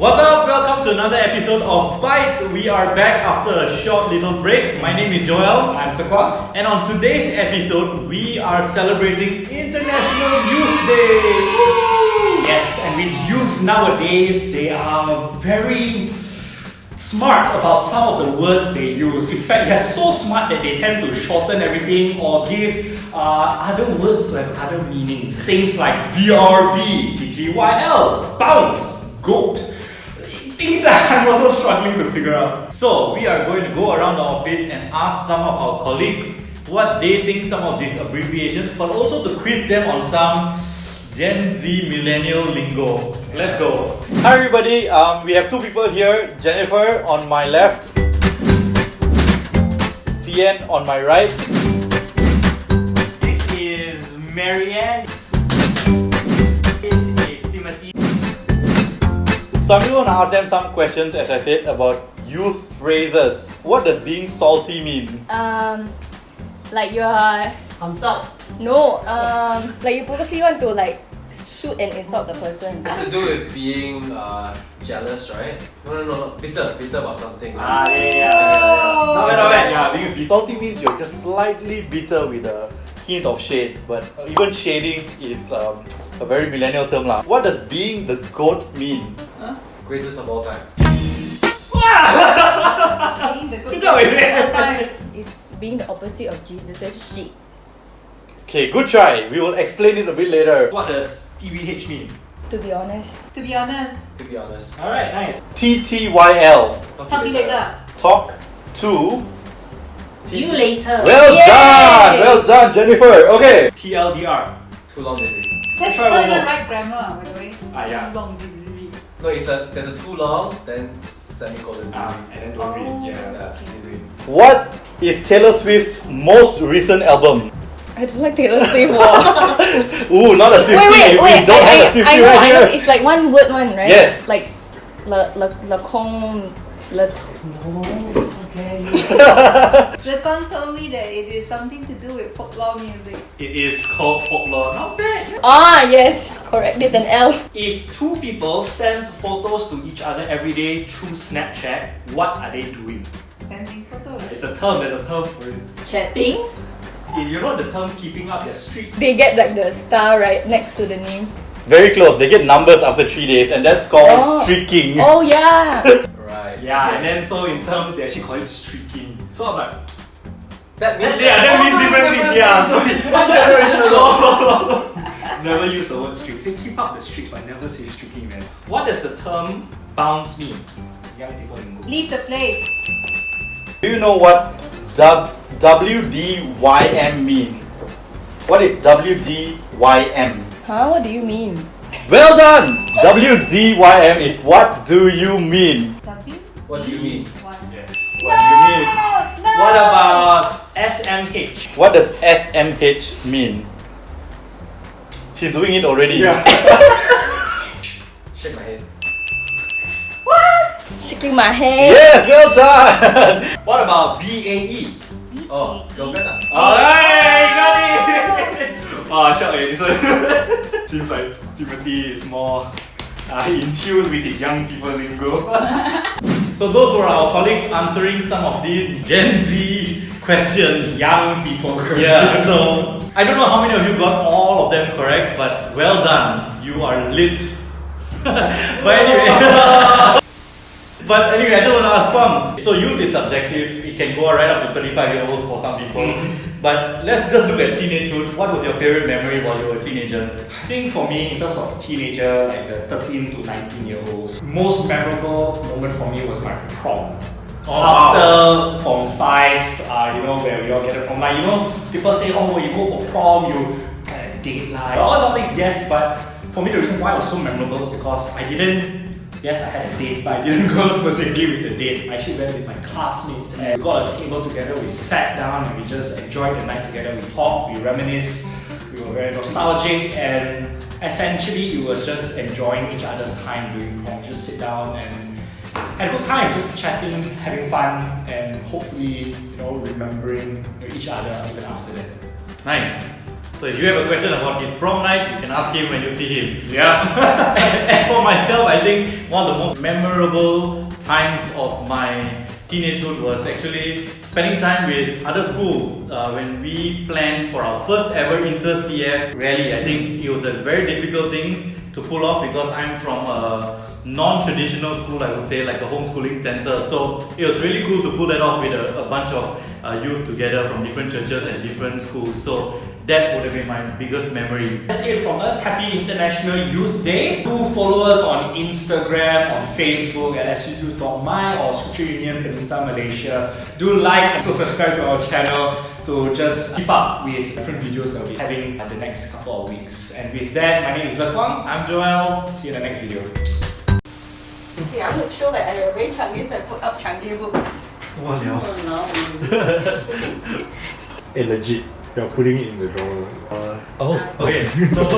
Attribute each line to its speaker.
Speaker 1: What's up? Welcome to another episode of Bytes. We are back after a short little break. My name is Joel.
Speaker 2: I'm Tze Kwang.
Speaker 1: And on today's episode, we are celebrating International Youth Day. Woo!
Speaker 2: Yes, and with youths nowadays, they are very smart about some of the words they use. In fact, they're so smart that they tend to shorten everything or give other words to have other meanings. Things like BRB, TTYL, bounce, goat. Things that I'm also struggling to figure out.
Speaker 1: So, we are going to go around the office and ask some of our colleagues what they think some of these abbreviations, but also to quiz them on some Gen Z millennial lingo. Let's go. Hi everybody, we have two people here. Jennifer on my left, CN on my right.
Speaker 2: This is Marianne. This is Timothy.
Speaker 1: So I'm going to ask them some questions, as I said, about youth phrases. What does being salty mean?
Speaker 3: Like you're
Speaker 4: Thumbs up.
Speaker 3: no, like you purposely want to like shoot and insult the person.
Speaker 4: Has to do with being jealous, right? No. Bitter about something.
Speaker 2: Not bad. Yeah, being a bit.
Speaker 1: Salty means you're just slightly bitter with a hint of shade, but even shading is a very millennial term lah. What does being the goat mean?
Speaker 4: Greatest of all time.
Speaker 2: Good job, Marianne.
Speaker 3: It's being the opposite of Jesus' shit.
Speaker 1: Okay, good try. We will explain it a bit later.
Speaker 2: What does TBH mean?
Speaker 3: To be honest.
Speaker 4: To be honest.
Speaker 2: Alright, nice.
Speaker 1: TTYL.
Speaker 4: Talk later.
Speaker 1: Talk to.
Speaker 5: See you later.
Speaker 1: Well
Speaker 3: Yay!
Speaker 1: done! Well done, Jennifer. Okay.
Speaker 2: TLDR.
Speaker 4: Too long didn't we?
Speaker 5: That's
Speaker 2: Try
Speaker 5: not
Speaker 2: one
Speaker 5: the
Speaker 2: more.
Speaker 5: right grammar, by the way.
Speaker 2: Yeah.
Speaker 5: Too long didn't read.
Speaker 4: No, there's a too long, then semicolon.
Speaker 2: And then don't read. Yeah.
Speaker 4: Yeah, didn't read.
Speaker 1: What is Taylor Swift's most recent album?
Speaker 3: I don't like Taylor Swift.
Speaker 1: Ooh, not a Swiftie.
Speaker 3: Wait.
Speaker 1: We don't have a Swiftie
Speaker 3: I know.
Speaker 1: right here.
Speaker 3: It's like one word one, right?
Speaker 1: Yes.
Speaker 3: Like la Kong.
Speaker 5: Tze Kwang told me that it is something to do with folklore music.
Speaker 2: It is called folklore. Not bad.
Speaker 3: Ah, yes. Correct. There's an L.
Speaker 2: If two people send photos to each other every day through Snapchat, what are they doing?
Speaker 5: Sending photos.
Speaker 2: It's a term. There's a term for it.
Speaker 5: Chatting.
Speaker 2: You know the term keeping up their streak?
Speaker 3: They get like the star right next to the name.
Speaker 1: Very close. They get numbers after 3 days, and that's called streaking.
Speaker 3: Oh yeah.
Speaker 4: Right.
Speaker 2: Yeah,
Speaker 4: okay.
Speaker 2: and then so in terms they actually call it streaking. So I'm like,
Speaker 4: that means
Speaker 2: that means different things. Yeah, so
Speaker 4: one generation ago.
Speaker 2: so never use the word streak. They keep up the streak, but never say streaking, man. What does the term bounce mean? Young people in Google.
Speaker 5: Leave the place.
Speaker 1: Do you know what WDYM mean? What is WDYM?
Speaker 3: Huh? What do you mean?
Speaker 1: Well done! WDYM is what do you mean?
Speaker 5: W?
Speaker 4: What do you mean?
Speaker 5: One.
Speaker 2: Yes. What do you mean?
Speaker 5: No!
Speaker 2: What about SMH?
Speaker 1: What does SMH mean? She's doing it already.
Speaker 2: Yeah.
Speaker 4: Shake my head.
Speaker 3: Shaking my head.
Speaker 1: Yes, well done!
Speaker 2: What about BAE?
Speaker 4: Oh, girlfriend ah.
Speaker 2: Alright, got it! Oh, shock eh, this one. Seems like Timothy is more in tune with his young people lingo.
Speaker 1: So those were our colleagues answering some of these Gen Z questions.
Speaker 2: Young people questions.
Speaker 1: Yeah, so I don't know how many of you got all of them correct, but well done. You are lit. But anyway, I just want to ask Kwang. So youth is subjective. It can go right up to 35-year-olds for some people. But let's just look at teenagehood. What was your favorite memory while you were a teenager?
Speaker 2: I think for me, in terms of teenager, like the 13 to 19-year-olds, most memorable moment for me was my prom. After Form 5, where we all get it from, like, people say, oh, when you go for prom, you kind of date life. All those things, yes, but for me, the reason why it was so memorable is because I had a date, but I didn't go specifically with the date. I actually went with my classmates and we got a table together, we sat down and we just enjoyed the night together. We talked, we reminisced, we were very nostalgic, and essentially it was just enjoying each other's time during prom. Just sit down and had a good time, just chatting, having fun, and hopefully, remembering each other even after that.
Speaker 1: Nice. So if you have a question about his prom night, you can ask him when you see him.
Speaker 2: Yeah.
Speaker 1: As for myself, I think one of the most memorable times of my teenagehood was actually spending time with other schools when we planned for our first ever inter-CF rally. I think it was a very difficult thing to pull off because I'm from a non-traditional school, I would say, like a homeschooling center. So it was really cool to pull that off with a bunch of youth together from different churches and different schools. So that would have been my biggest memory.
Speaker 2: That's it from us. Happy International Youth Day. Do follow us on Instagram, on Facebook at S02E13 or Scripture Union Peninsular Malaysia. Do like and subscribe to our channel to just keep up with different videos that we'll be having the next couple of weeks. And with that, my name is Tze Kwang.
Speaker 1: I'm Joel.
Speaker 2: See you in the next video.
Speaker 3: Okay, I would show that I arrange Chinese and put up Chinese books.
Speaker 1: Wow.
Speaker 2: Legit. You're putting it in the drawer.
Speaker 1: Okay, so